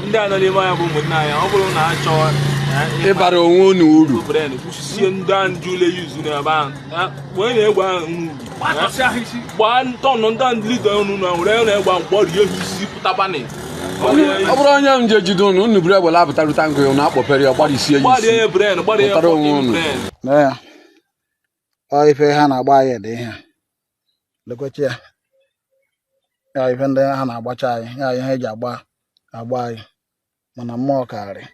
ndị a nọ n'ime anya bụ ụmụnne anyị ọ bụrụ na a chọwa ịbara onwe unu uru kwụsịsie ndị a ndị ụlọ yuzu n'ebe ahụ wee na-egwe ahụ gbaa ntọnụ ndị lido unu na were na-egba mkpọ rie ha isi pụtabanị ọ bụrụ onye m je jide unu buru egbe lapụtarụta ngụ na akpọpere ya gbarịsie ya gbara onwe unu ife ha na-agba anyị dị ihe lekwechi ya ife ndị ha na-agbacha anyị ya ihe eji agba anyị mana mmụọ karị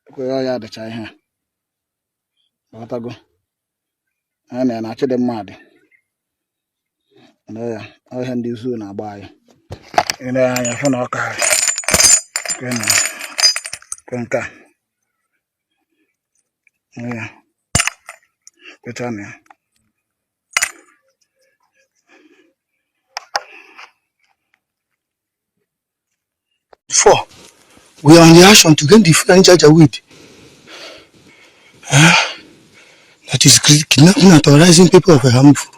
ekweghị ya dịcha ihe ọghọtago anyị na-achị dị mmadụ ya ihe ndị izu na-agba anyị ile anya fụ na ọ karị nke ya kwecha na ya Before, we are on the action to get the French weed. That is kidnapping and terrorizing people of a harmful.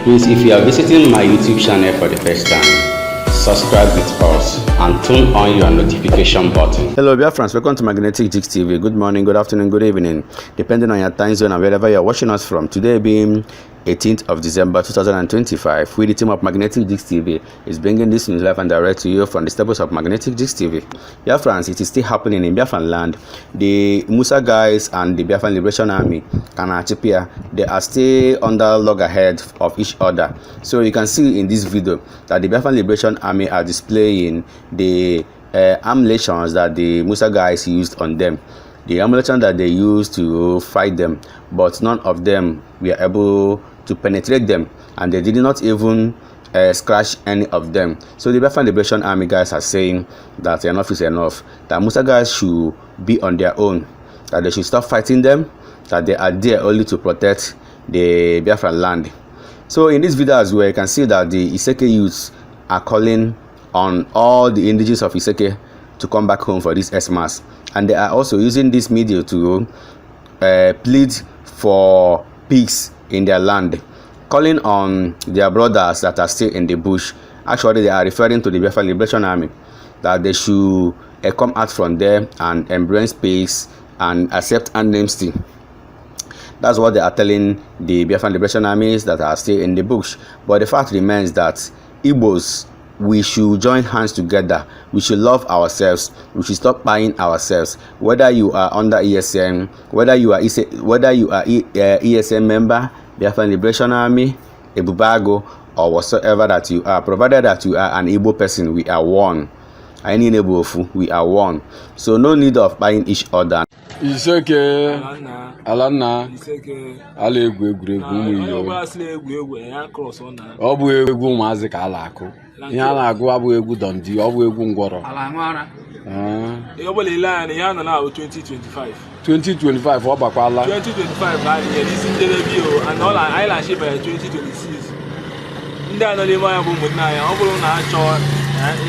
Please, if you are visiting my YouTube channel for the first time, subscribe with us and turn on your notification button. Hello Biafrans, welcome to Magnetic Gist TV. Good morning, good afternoon, good evening, depending on your time zone and wherever you are watching us from. Today being 18th of December 2025, we the team of Magnetic Gist TV is bringing this news live and direct to you from the steps of Magnetic Gist TV. Biafrans, it is still happening in Biafran land. The Musa guys and the Biafran Liberation Army, Kanachipia, they are still under loggerhead of each other. So you can see in this video that the Biafran Liberation Army are displaying the ammunitions that the Musa guys used on them. The ammunition that they used to fight them, but none of them were able to penetrate them, and they did not even scratch any of them. So the Biafran Liberation Army guys are saying that enough is enough, that Musa guys should be on their own, that they should stop fighting them, that they are there only to protect the Biafran land. So in this video as well, you can see that the Isseke youths are calling on all the indigenous of Isseke to come back home for this Xmas, and they are also using this media to plead for peace in their land, calling on their brothers that are still in the bush. Actually, they are referring to the Biafran Liberation Army, that they should come out from there and embrace peace and accept amnesty. That's what they are telling the Biafran Liberation Armies that are still in the bush. But the fact remains that Igbos, we should join hands together. We should love ourselves. We should stop buying ourselves. Whether you are under ESM, whether you are ESM member, Biafran Liberation Army, Ebubago, or whatsoever that you are, provided that you are an Igbo person, we are one. Any Igbo, we are one. So no need of buying each other. Isseke Alanna ala egwu egwuregwu ụmụ iyo ọ bụ egwu ụmụazị ka ala akụ ihe a na-agụ abụ egwu dọndị ọ bụ egwu ngwọrọ ihe ọbụla ile anya ihe a nọ na 2025 ọ bakwala 2025 na isi njedebe and all anyị na-achị bere 2026 ndị a nọ n'ime anya bụ ụmụnne anyị ọ bụrụ na a chọwa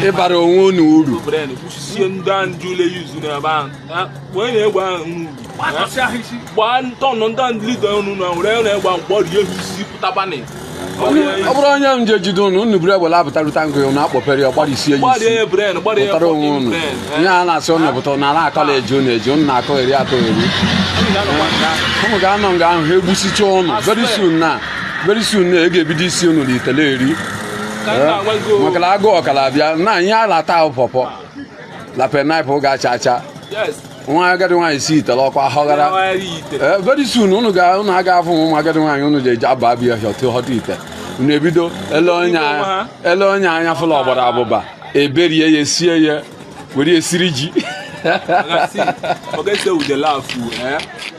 ịbara onwe unu uru kwụsịsie ndị a ndị ụlọ yuzu n'ebe ahụ wee na-egwe ahụ gbaa ntọnụ ndị lido unu na were na-egba mkpọ rie ha isi pụtabanị ọ bụrụ onye m je jide unu buru egbe lapụtarụta ngụ na akpọpere ya gbarịsie ya isi pụtara onwe unu ihe a na-asị ụnụ pụta na ala akọla eji unu eji unu na-akọ eri atọ eri ụmụ ga-anọ nga ahụ ha egbusicha ụnụ very soon na ị ga-ebido isi unu na itele eri maka na agụ ọkala bịa na ihe a na-ata ahụ pọpọ la penaipụ ga-acha acha nwa agadi nwaanyị si itele ọkwa họgara very soon unu aga afụ ụmụ agadi nwaanyị unu ji eji aba abịa họta ite unu ebido ele onye anya fụlụ ọgbara abụba eberie ya esie ya were esiri ji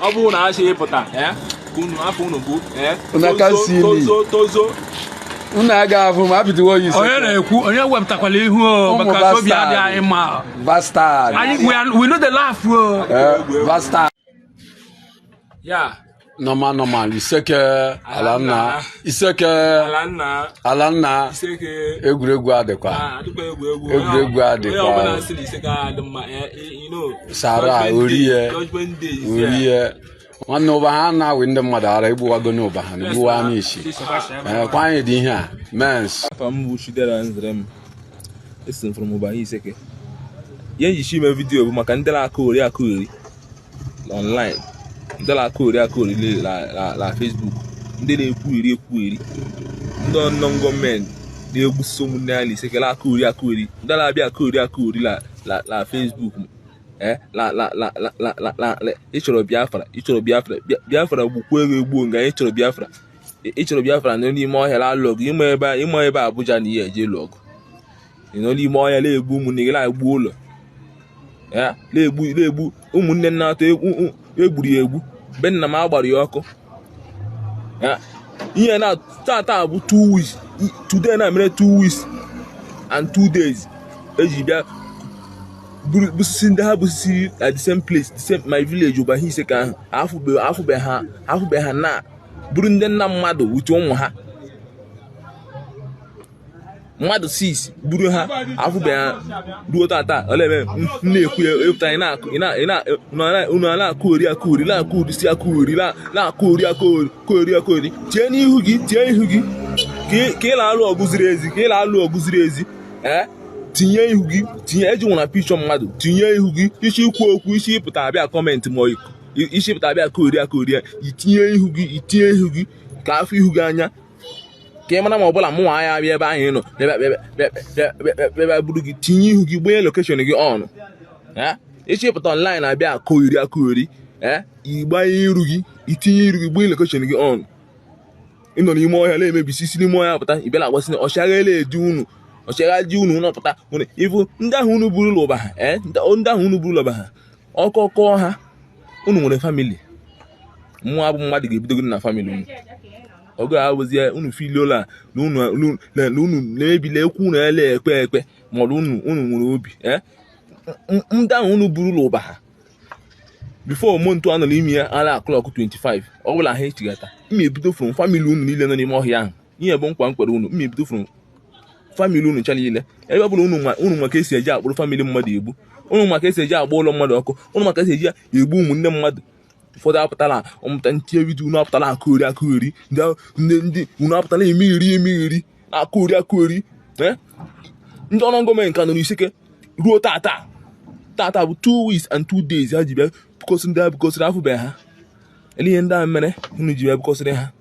ọ bụrụ na a chọghị ịpụta afọ unu bụ tozo unu aga afụ ma apịtụwo ya isi onye na-ekwu onye wepụtakwala ihu maka obi adị anyị mma bastard we know the laugh bastard normal Isseke Alanna Isseke Alanna egwuregwu adịkwa Sara oriye nwanne ụba ha na-awị ndị mmadụ ara igbuwago n'ụba ha na igbuwa n'isi kwa anyị dị ihe a mens Listen from over Isseke. Yen you share my video bu maka ndela akori online. Ndela akori la Facebook. Ndị na-ekwu iri. Ndị unknown government na-egbuso ụmụnne anyị Isseke la akori. Ndela abịa akori la Facebook. Ịchọrọ Biafra gbukwa egbu nga ịchọrọ Biafra nọ n'ime ọhịa la lọg ime ebe Abuja na ihe eje lọg. Nọ n'ime ọhịa na-egbu ụmụnne gị na-egbu ụlọ. Na-egbu ụmụnne nna atọ egbu be nna m agbara ya ọkụ. Ihe na tata bụ 2 weeks. Today na mere 2 weeks and 2 days. Eji bịa busi ndị ha busi at the same place, my village over Isseke ahụ afụbe ha na buru ndị nna mmadụ wutu ụmụ ha. Mmadụ 6 buru ha afụbe ha ruo tata oleme na-ekwu epụta unu na-akụri tie n'ihu gị ka ị na-alụ ọgụ ziri ezi tinye ihu gị eji nwụna pichọ mmadụ tinye ihu gị isi ikwu okwu isi ịpụta abịa kọmentị ma isi pụta abịa koria itinye ihu gị ka afọ ihu gị anya ka ị mara ma ọbụla mụ nwa ya abịa ebe ahụ ị nọ bịa buru gị tinye ihu gị gbenye lokeshọn gị ọnụ isi pụta online abịa akori igbanye iru gị itinye iru gị gbenye lokeshọn gị ọnụ ịnọ n'ime ọhịa na-emebisi isi n'ime ọhịa pụta ibela agbasị ọchịagha ele-eji unu ọchịagha unu nọpụta ifu ndị ahụ unu buru ụlọ ha ọkọkọ ha unu nwere famili mmụọ abụ mmadụ ga-ebidogo na famili unu ọgụ abụzie unu filiola na unu na-emebila ekwu na ele ekpe maọbụ unu nwere obi ndị ahụ unu buru ụlọ ha before montu anọ n'ime ya ala clock 25 ọ bụla ha echigata ime ebido from famili unu niile nọ n'ime ọhịa ahụ ihe bụ nkwa nkwere unu ime ebido from famili unu ncha niile ebe ọ bụla unu maka esi eji akpụrụ famili mmadụ egbu unu maka esi eji agba ụlọ mmadụ ọkụ unu maka esi eji egbu ụmụnne mmadụ ụfọdụ apụtala ọmụta ntinye vidio unu apụtala akụri ndị unu apụtala eme iri akụri ndị ọrụ gọọmenti ka nọ n'Isseke ruo tata bụ 2 weeks and 2 days ha ji bịa bụkọsịrị afụbeghị ha ihe ndị a mere unu ji bịa bụkọsịrị ha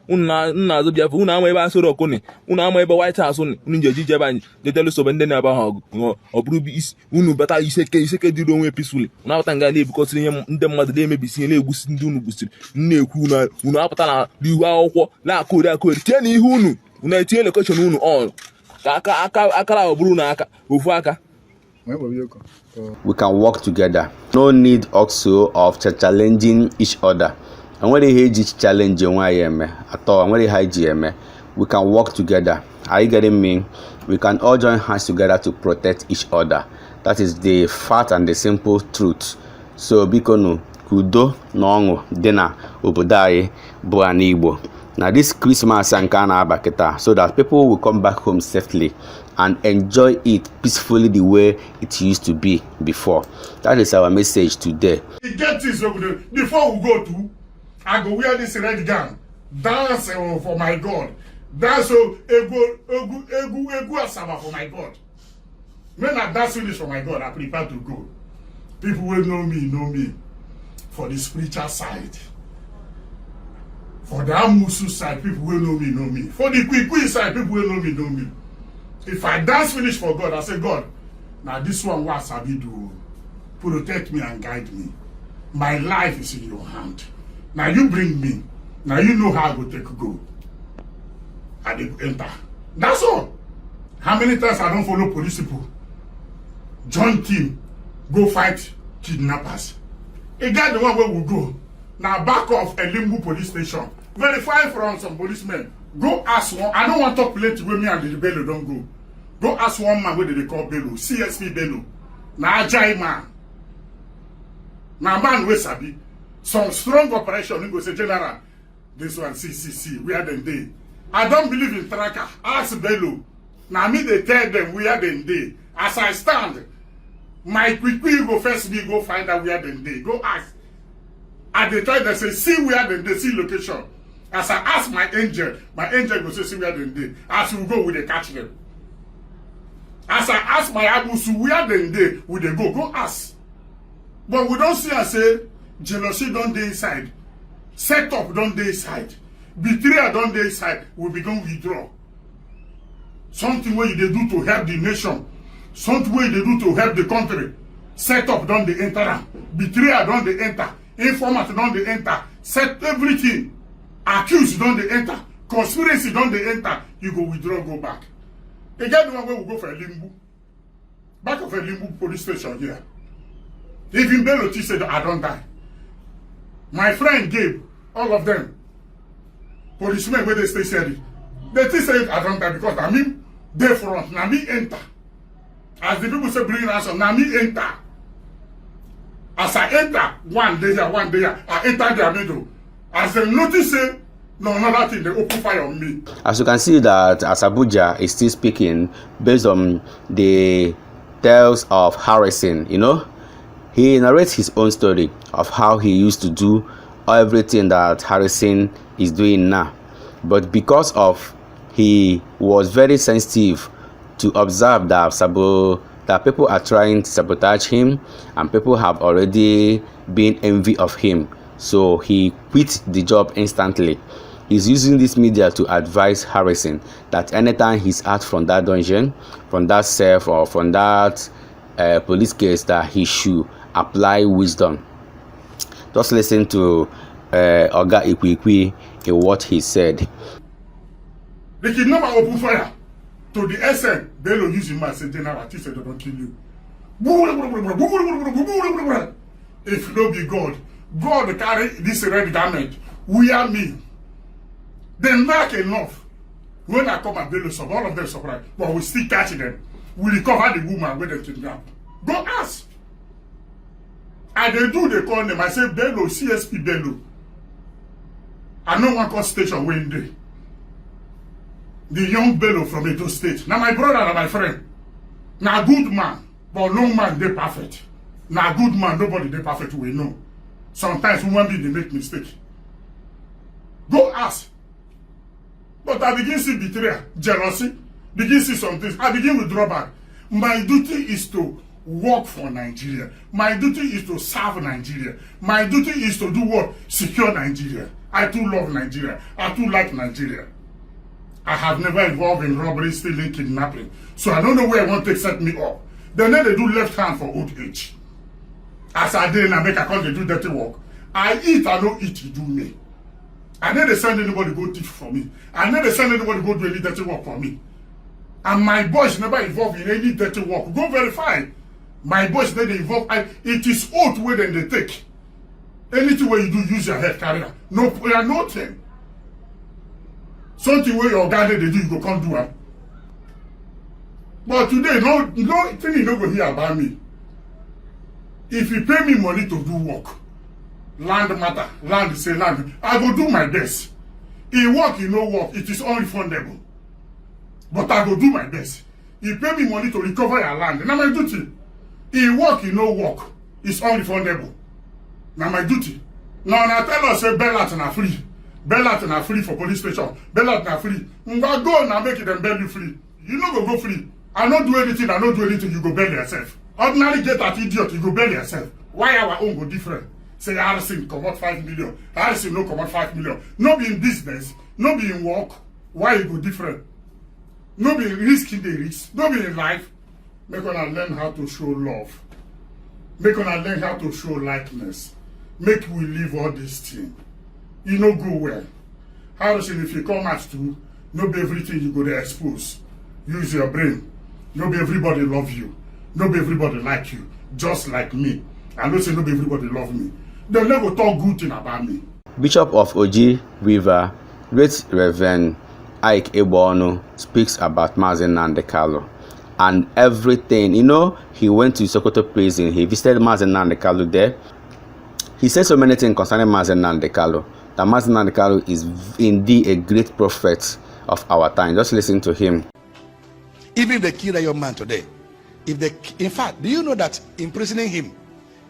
unu na-azụ Biafra unu ama ebe asụrụ ọkụnị unu ama ebe White House unu ji eji ebe anyị jetelu sobe ndị na-aba ha ọgụ ọ bụrụ unu bata Isseke dịrị onwe pisuli unu apụta nga na-ebukọsịrị ihe ndị mmadụ na-emebisi ihe na-egbusi ndị unu gbusiri na-ekwu unu apụta na n'ihu akwụkwọ na-akụri tie na ihe unu etinye lokeshọn unu ọnụ ka akara ọ bụrụ na aka ofu aka. We can work together. No need also of challenging each other. And when they challenge at all, and when they we can work together. Are you getting me? We can all join hands together to protect each other. That is the fact and the simple truth. So bikono kudo n'ọṅụ dị na obodo anyị bụ ana Igbo. Now this Christmas and Abaketa, so that people will come back home safely and enjoy it peacefully the way it used to be before. That is our message today. Get this before we go to, I go wear this red gown, dance for my God, dance egu asaba for my God. When I dance finish for my God, I prepare to go. People will know me for the spiritual side. For the musa side, people will know me. For the quick side, people will know me. If I dance finish for God, I say, God, now this one what I do, protect me and guide me. My life is in your hand. Now you bring me. Now you know how I go take go. I dey enter. That's all. How many times I don't follow police people? Join team, go fight kidnappers. A guy the one where we go. Now back off a Limbu police station. Verify from some policemen. Go ask one. I don't want to talk plenty with me and the Bello don't go. Go ask one man where they call Bello. CSP Bello. Now Ajay man. Now man we sabi. Some strong operation. You go say General. This one see. Where them dey. I don't believe in tracker. Ask Bello. Now me they tell them where them dey. As I stand, my quick go first me go find out where them dey. Go ask. And they try to say, see where they see location. As I ask my angel go say, see where they. As we go, we they catch them. As I ask my abusu, where they will they go ask. But we don't see and say, jealousy don't dey inside. Set up don't dey inside. Betrayal don't dey inside. We begin withdraw. Something where they do to help the nation. Something where they do to help the country. Set up don't they enter. Betrayal don't they enter. Informant don't they enter. Set everything. Accused don't they enter. Conspiracy don't they enter. You go withdraw, go back. Again, the one where we go for a limbo. Back of a limbo police station here. Even Bul&Ets said, I don't die. My friend Gabe, all of them, policemen where they stay steady. They say I don't die because I mean they front, now me enter. As the people say bring ransom, now me enter. As I enter, one day here, I enter their middle. As they notice say, no, another thing, they open fire on me. As you can see that as Abuja is still speaking based on the tales of Harrison, you know, he narrates his own story of how he used to do everything that Harrison is doing now. But because of he was very sensitive to observe that people are trying to sabotage him and people have already been envy of him. So he quit the job instantly. He's using this media to advise Harrison that anytime he's out from that dungeon, from that cell, or from that police case, that he should apply wisdom. Just listen to Oga Ikwikwi in what he said. They kidnapper open fire to the SN. They don't use him as a general. He said they don't kill you. If you don't be God, God carry this red garment. We are me. Then knock enough. When I come and Bello, so all of them surprised. But we still catch them. We recover the woman where they kidnapped. Go ask. And they call them. I say Bello, CSP Bello. I know one call station when they. The young Bello from Edo State. Now my brother and my friend. Now good man. But no man they perfect. Now good man, nobody they perfect we know. Sometimes human being they make mistake. Go ask. But I begin to see betrayal, jealousy, begin to see some things. I begin with drawback. My duty is to work for Nigeria. My duty is to serve Nigeria. My duty is to do what? Secure Nigeria. I too love Nigeria. I too like Nigeria. I have never involved in robbery, stealing, kidnapping. So I don't know where I want to set me up. Then they do left hand for old age. As I did and I make a call, they do dirty work. I eat, I don't eat, you do me. I never send anybody go teach for me. I never send anybody go do any dirty work for me. And my boys never involved in any dirty work. Go verify. My boys never involved. It is oath where then they take. Anything where you do, use your head carrier. No prayer, nothing. Something where your guy they do, you go come do it. But today, no thing you don't go hear about me. If you pay me money to do work, land matter, land say land, I go do my best. In work, you know work, it is unrefundable. But I go do my best. You pay me money to recover your land, now my duty. In work, you know work, it's unrefundable. Now my duty. Now tell us say Bul&Ets na free. Bul&Ets na free for police station. Bul&Ets na free. Go now make it them bail you free. You no go free. I don't do anything, I don't do anything, you go bail yourself. Ordinary get that idiot, you go bail yourself. Why our own go different? Say Harrison come out 5 million. Harrison no come out 5 million. No be in business, no be in work. Why you go different? No be in risking the risk, no be in life. Make una learn how to show love. Make una learn how to show likeness. Make we leave all this thing. You no go well. Harrison, if you come out too, no be everything you go to expose. Use your brain. No be everybody love you. No be everybody like you. Just like me. I don't say no be everybody love me. They never talk good thing about me. Bishop of Oji River, Great Reverend Ike Ebono, speaks about Mazi Nnamdi Kanu and everything. You know, he went to Sokoto prison. He visited Mazi Nnamdi Kanu there. He said so many things concerning Mazi Nnamdi Kanu. That Mazi Nnamdi Kanu is indeed a great prophet of our time. Just listen to him. Even if they kill a young man today, in fact, do you know that imprisoning him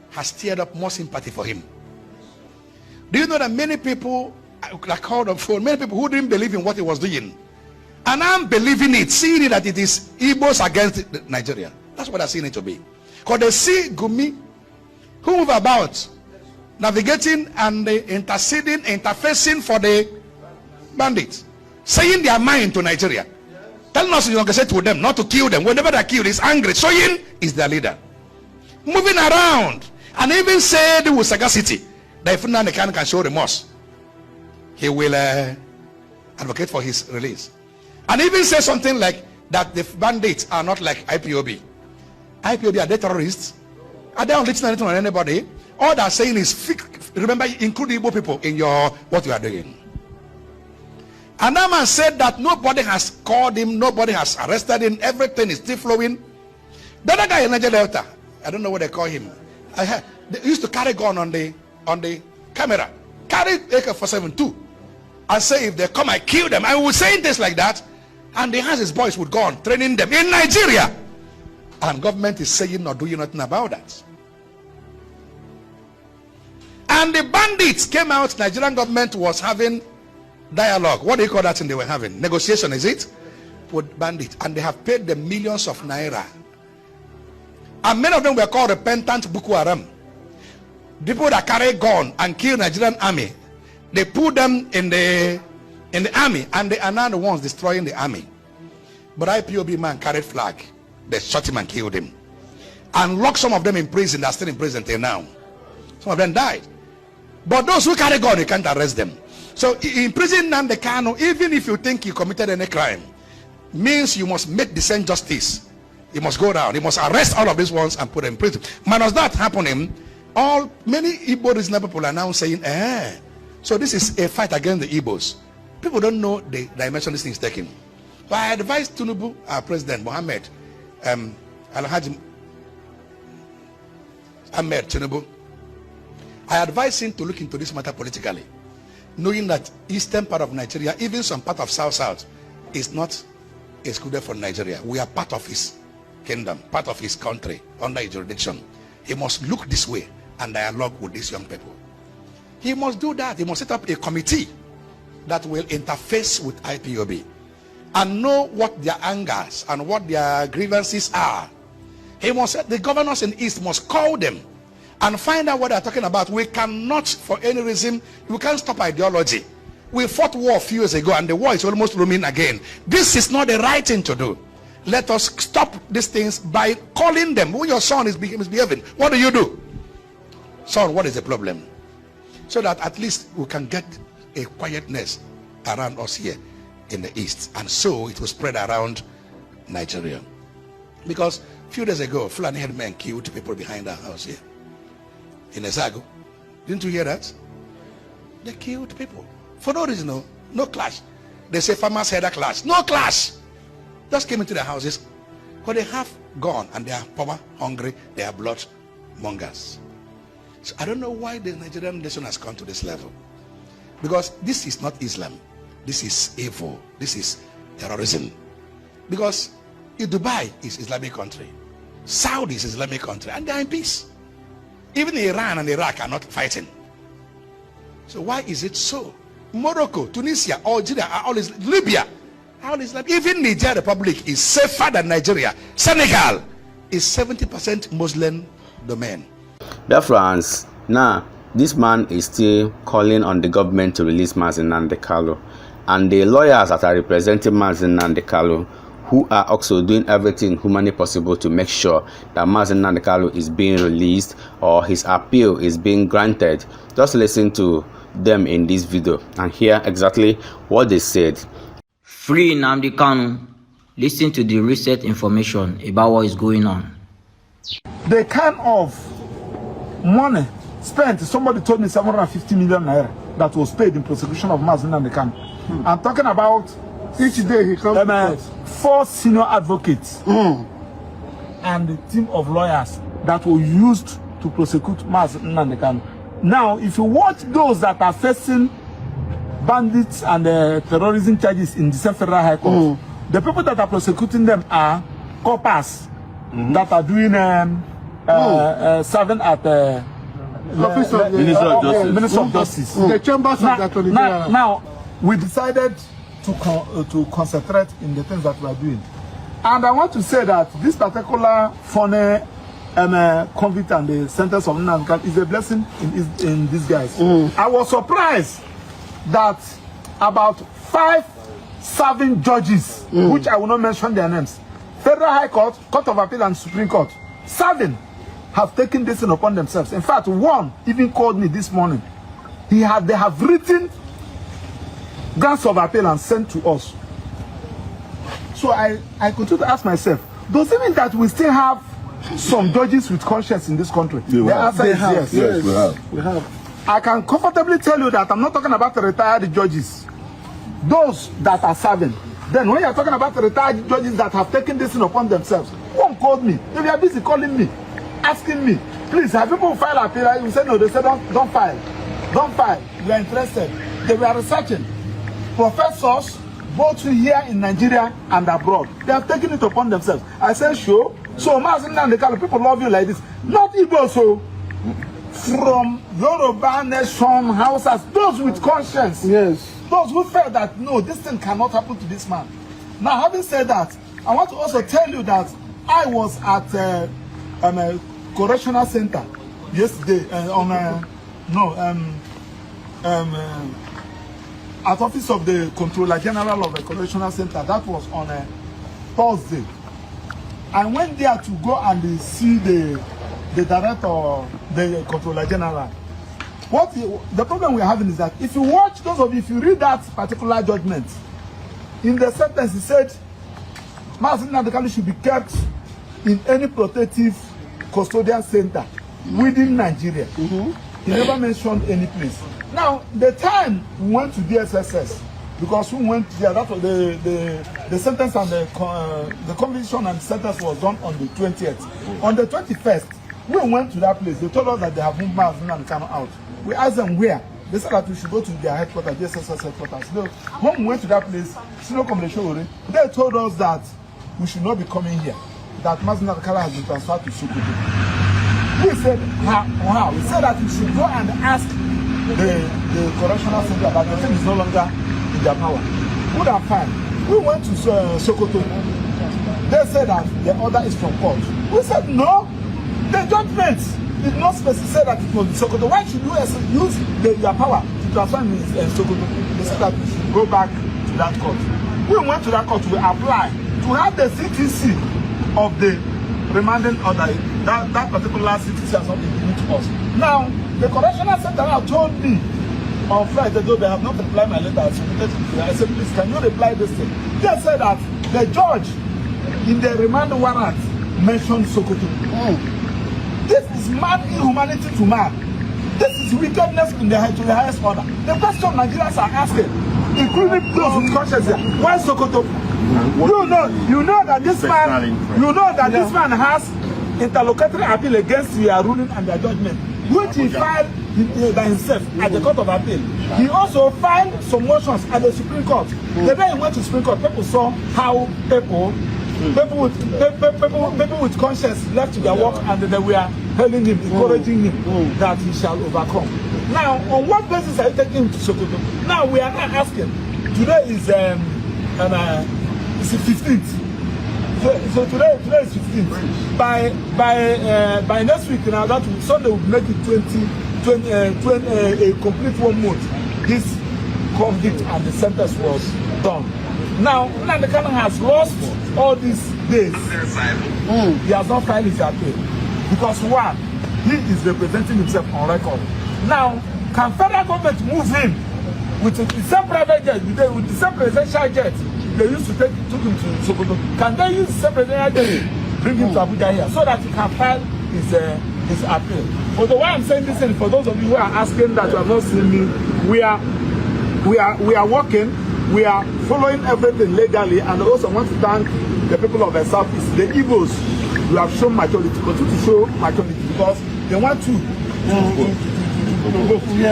has stirred up more sympathy for him? Do you know that many people, like called on phone, many people who didn't believe in what he was doing, And I'm believing it, seeing it that it is Igbos against Nigeria. That's what I'm seeing it to be. Because they see Gumi, who move about, navigating and interceding, interfacing for the bandits, saying their mind to Nigeria. Telling us you can say to them, not to kill them. Whenever they're killed, he's angry. Showing is their leader. Moving around. And even said with sagacity that if Nnamdi Kanu can show remorse, he will advocate for his release. And even say something like that the bandits are not like IPOB. IPOB, are they terrorists? Are they unlistening on anybody? All they're saying is, remember, include Igbo people in your what you are doing. And that man said that nobody has called him, nobody has arrested him, everything is still flowing. The other guy in Niger Delta, I don't know what they call him. They used to carry gun on the camera, carry AK-47 too, and say if they come, I kill them. I was saying things like that, and he has his boys would go on training them in Nigeria, and government is saying or doing nothing about that. And the bandits came out. Nigerian government was having dialogue. What do you call that thing they were having? Negotiation, is it? With bandits, and they have paid them millions of naira. And many of them were called repentant Boko Haram. People that carry gun and kill Nigerian army, they put them in the army, and they are now the ones destroying the army. But IPOB man carried flag. They shot him and killed him, and locked some of them in prison. They're still in prison till now. Some of them died. But those who carry gun, you can't arrest them. So in prison, Nnamdi Kanu, even if you think he committed any crime, means you must make decent justice. You must go down. You must arrest all of these ones and put them in prison. Minus that happening, many Igbo reasonable people are now saying, so this is a fight against the Igbos. People don't know the dimension this thing is taking. But I advise Tinubu, our president, Mohammed, Alhaji Ahmed Tinubu, I advise him to look into this matter politically, knowing that eastern part of Nigeria, even some part of South, is not excluded from Nigeria. We are part of his kingdom, part of his country, under his jurisdiction. He must look this way and dialogue with these young people. He must do that. He must set up a committee that will interface with IPOB and know what their angers and what their grievances are. He must, the governors in the East must call them and find out what they're talking about. We cannot, for any reason, we can't stop ideology. We fought war a few years ago and the war is almost looming again. This is not the right thing to do. Let us stop these things by calling them. When your son is misbehaving, what do you do? Son, what is the problem? So that at least we can get a quietness around us here in the East. And so it will spread around Nigeria. Because a few days ago, Fulani headmen killed people behind our house here in Ezago. Didn't you hear that? They killed people for no reason. No clash. They say farmers had a clash. No clash. Just came into their houses, but they have gone and they are power hungry. They are blood mongers. So I don't know why the Nigerian nation has come to this level, because this is not Islam. This is evil. This is terrorism. Because Dubai is Islamic country, Saudi is Islamic country, and they are in peace. Even Iran and Iraq are not fighting. So why is it so? Morocco, Tunisia, Algeria are all Libya. Even Niger Republic is safer than Nigeria. Senegal is 70% Muslim domain. Biafrans, now this man is still calling on the government to release Nnamdi Kanu, and the lawyers that are representing Nnamdi Kanu, who are also doing everything humanly possible to make sure that Nnamdi Kanu is being released or his appeal is being granted. Just listen to them in this video and hear exactly what they said. Free Nnamdi Kanu. Listen to the recent information about what is going on. The kind of money spent, somebody told me 750 million naira that was paid in prosecution of Nnamdi Kanu. I'm talking about each day he comes 4 senior advocates and a team of lawyers that were used to prosecute Nnamdi Kanu. Now, if you watch those that are facing bandits and terrorism charges in the Federal High Court, the people that are prosecuting them are coppers that are doing serving at the Minister of Justice. The chambers of the Attorney General. Now, we decided to concentrate in the things that we are doing. And I want to say that this particular funny convict and the sentence of Nnamdi is a blessing in disguise. I was surprised that about 5 serving judges, which I will not mention their names, Federal High Court, Court of Appeal, and Supreme Court, serving, have taken this thing upon themselves. In fact, one even called me this morning. They have written grants of appeal and sent to us. So I continue to ask myself, does it mean that we still have some judges with conscience in this country? The answer is yes. Yes, We have. I can comfortably tell you that I'm not talking about the retired judges, those that are serving. Then when you're talking about the retired judges that have taken this thing upon themselves, one called me. They are busy calling me, asking me, please, have people file appeal? We said no. They said don't file. Don't file. We are interested. They were researching. Professors, both here in Nigeria and abroad, they have taken it upon themselves. I said, sure. So, the people love you like this. Not Igbo, so from Yoruba nation, houses, those with conscience. Yes. Those who felt that, no, this thing cannot happen to this man. Now, having said that, I want to also tell you that I was at a correctional center yesterday at office of the Controller General of the Correctional Center. That was on a Thursday. I went there to go and see the director, the Controller General. The problem we're having is that if you watch, those of you, if you read that particular judgment, in the sentence he said, Mazi Nnamdi Kanu should be kept in any protective custodial center within Nigeria. He never mentioned any place. Now, the time we went to DSSS, because we went there, that was the sentence and the conviction and the sentence was done on the 20th. On the 21st, we went to that place. They told us that they have moved Mazi Nnamdi Kanu out. We asked them where. They said that we should go to their headquarters, DSSS headquarters. So, when we went to that place, they told us that we should not be coming here, that Mazi Nnamdi Kanu has been transferred to Sokoto. We said, how? We said that we should go and ask the correctional center that the thing is no longer in their power. Good and fine. We went to Sokoto. They said that the order is from court. We said no. The judgment did not specify that it was Sokoto. Why should you use their power to transfer me in Sokoto? They said that we should go back to that court. We went to that court. We applied to have the CTC of the remanding order. That particular CTC has not been given to us. Now, the correctional center now told me on Friday, though they have not replied my letter, I said, please, can you reply this thing? They said that the judge in the remand warrant mentioned Sokoto. This is mad inhumanity to man. This is wickedness to the highest order. The question Nigerians are asking, including those with conscience, why Sokoto? You know that this man has interlocutory appeal against your ruling and their judgment, which he filed by himself at the Court of Appeal. He also filed some motions at the Supreme Court. The day he went to Supreme Court, people saw how people with conscience left to their work, and they were telling him, encouraging him that he shall overcome. Now, on what basis are you taking him to Sokoto? Now, we are not asking. Today is it's the 15th. So today is 15th. By next week, now that Sunday will make it 20 a complete 1 month. This convict and the sentence was done. Now, Nnamdi Kanu has lost all these days. He has not filed his appeal because one, he is representing himself on record. Now, can federal government move him with the same private jet, with the same presidential jet they used to took him to Sokoto? Can they use the same presidential jet, bring him to Abuja here so that he can file his appeal? But the way I'm saying this, and for those of you who are asking that you have not seen me, we are working. We are following everything legally, and I also want to thank the people of the Southeast, the Igbos, who have shown maturity, continue to show maturity, because they want to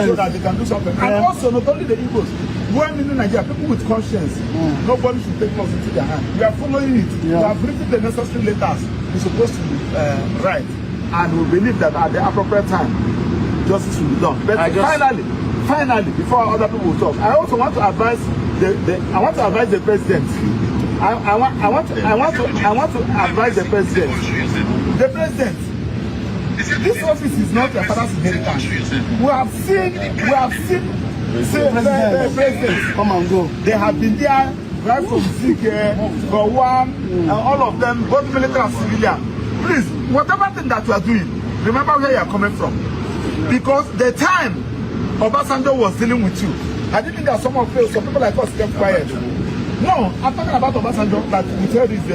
so that they can do something. And also, not only the Igbos, when in Nigeria, people with conscience, nobody should take laws into their hand. We are following it. We have written the necessary letters we're supposed to write, and we believe that at the appropriate time, justice will be done. But finally, before other people will talk, I also want to advise I want to advise the president. I want to advise the president. The president, this office is not a father's inheritance. We have seen the president come and go. They have been there right from Isseke, from one, and all of them, both military and civilian. Please, whatever thing that you are doing, remember where you are coming from. Because the time Obasanjo was dealing with you, I didn't think that some people like us kept quiet. No, I'm talking about Obasanjo that we heard his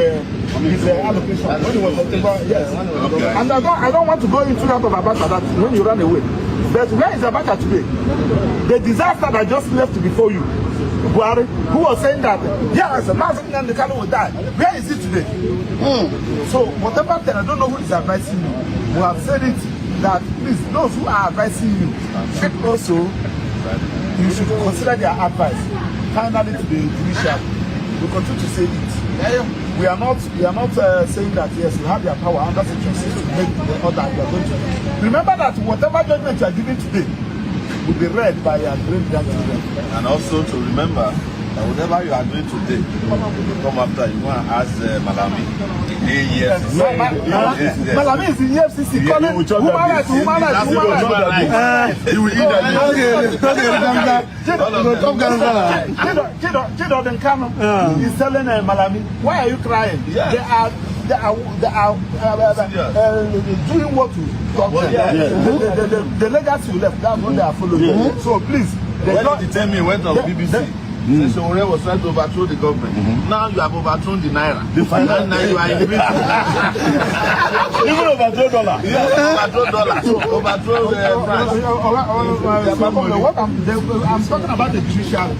allocation when he was talking yes. Okay. And I don't want to go into that of Abacha that when you ran away. But where is Abacha today? The disaster that just left before you, Buhari, who was saying that yes, Mazen and the Kano will die. Where is it today? So whatever thing, I don't know who is advising you. We have said it that please, those who are advising you should also you should consider their advice. Finally to the judiciary. We continue to say it. We are not saying that yes, you have your power under section 6 to make the order you are going to do. Remember that whatever judgment you are giving today will be read by your great grandchildren. And also to remember that whatever you are doing today, come after you want to ask Malami. Malami is in EFCC calling human rights. You will eat that. He's telling Malami, why are you crying? Yeah. They are doing what you talk about. The legacy you left, that's what they are following. So please, when you tell me went on BBC. Sowore was trying to overthrow the government. Now you have overthrown the naira. Now you are in the even overthrow dollar. Overthrow dollar. So overthrow I'm talking about the judiciary.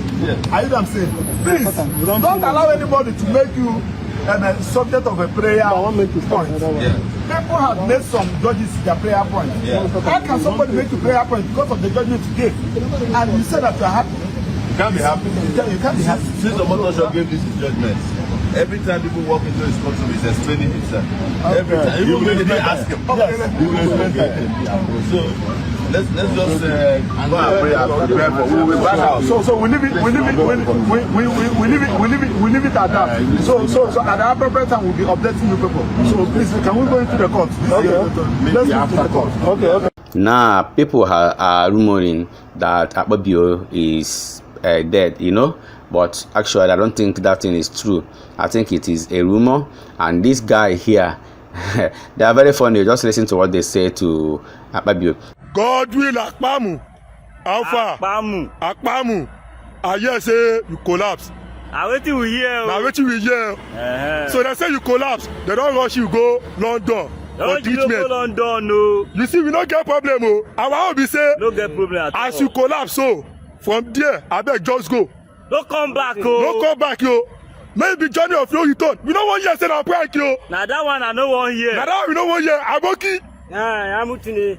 Are you what I'm saying? Please don't allow anybody to make you a subject of a prayer point. People have made some judges their prayer point. How can somebody make a prayer point because of the judgment you gave? And you say that you are happy. You can't be happy. You can't be happy. Since the Motor gave this judgment, every time people walk into his courtroom, he's explaining himself. Every time. Even when they didn't ask him, he will explain. So let's just go and pray and prepare for we will back out. So we leave it we leave it at that. So at the appropriate time we'll be updating you people. So please can we go into the court? Okay. Let's go to the court. Okay. Now people are rumoring that Akpabio is dead, you know, but actually I don't think that thing is true. I think it is a rumor, and this guy here they are very funny. Just listen to what they say to Akpabio. God will Akpamu, Alpha, Akpamu. I hear say you collapse. Now waiting we hear. So they say you collapse. They don't rush you go London. For treatment. London, no. You see, we don't get problem. Oh. Our be say no get problem at all. As you collapse, so from there, I beg just go. Don't come back, oh. Don't come back, yo. Maybe journey of your return. We don't want you to say that prank, yo. Now that one I know one year. Now that one we don't want you. Aboki. Yamutine.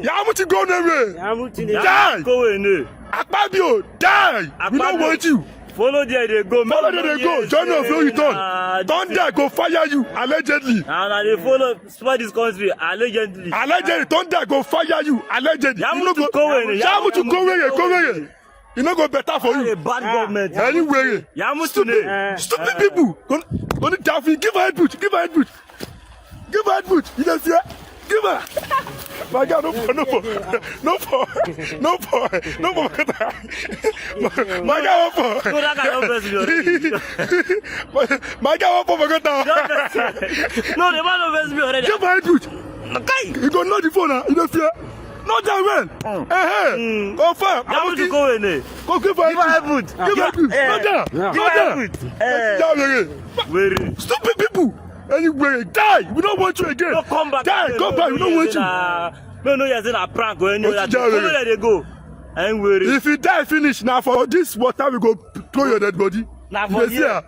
Yamuti go nowhere. Die. Akpabio, die. We don't want you. Follow there they go. Follow there they go. Journey of your return. Thunder go fire you allegedly. Now they follow spoil this country allegedly. Allegedly, Thunder go fire you allegedly. Yamuti go. You know go better for you. A bad government. Anyway, stupid people. Only Daffy, give her headbutt. Give her headbutt. You don't see her? Give her. My God, no for. My God, for. No, that guy don't bless me already. My God, for no, the man don't bless me already. Give her headbutt. Okay. You don't know the phone, you don't fear. Not that well. Confirm. I want to go in there. Go give her headbutt. Stupid people. Anyway, die. We don't want you again. Don't come back. Die. Come back. We don't want you. No, you're saying a prank or anything. Where they go? If you die, finish. Now for this water, we go throw your dead body. Now for here.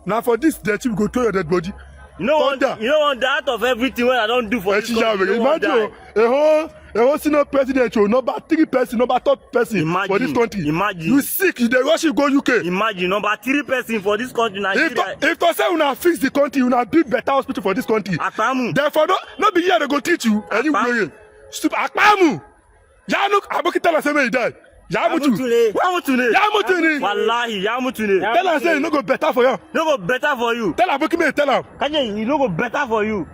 Now for this death, we go throw your dead body. You know what that of everything what I don't do for this country. Imagine a whole senior president, number 3 person, number 3rd person for this country. Imagine. You sick, they rush you go UK. Imagine number 3 person for this country. Nigeria. If to say una fix the country, una build better hospital for this country. Akpamu. Therefore, not be here they go treat you anyway. Stupid Akpamu. Januk Abokita la say he died. Yamutune. Wallahi, Yamutune. Tell her say you no go better for you. No go better for you. Tell her Bokime, tell her. Kanye, you no go better for you.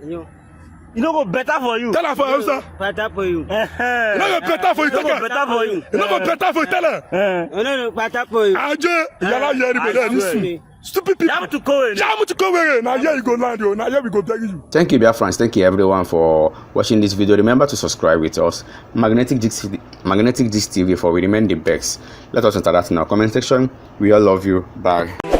You no go better for you. Tell her for Hausa. Better for you. You no go better for you. No go better for you. You no go better for you. Tell her. You no go better for you. Aje, yala yeri bele nisu. Stupid people. Yamutune. Now here you go land yo. Now here we go beg you. Thank you, Biafrans. Thank you, everyone, for watching this video. Remember to subscribe with us. Magnetic Gist TV, for we remain the best. Let us enter that in our comment section. We all love you. Bye.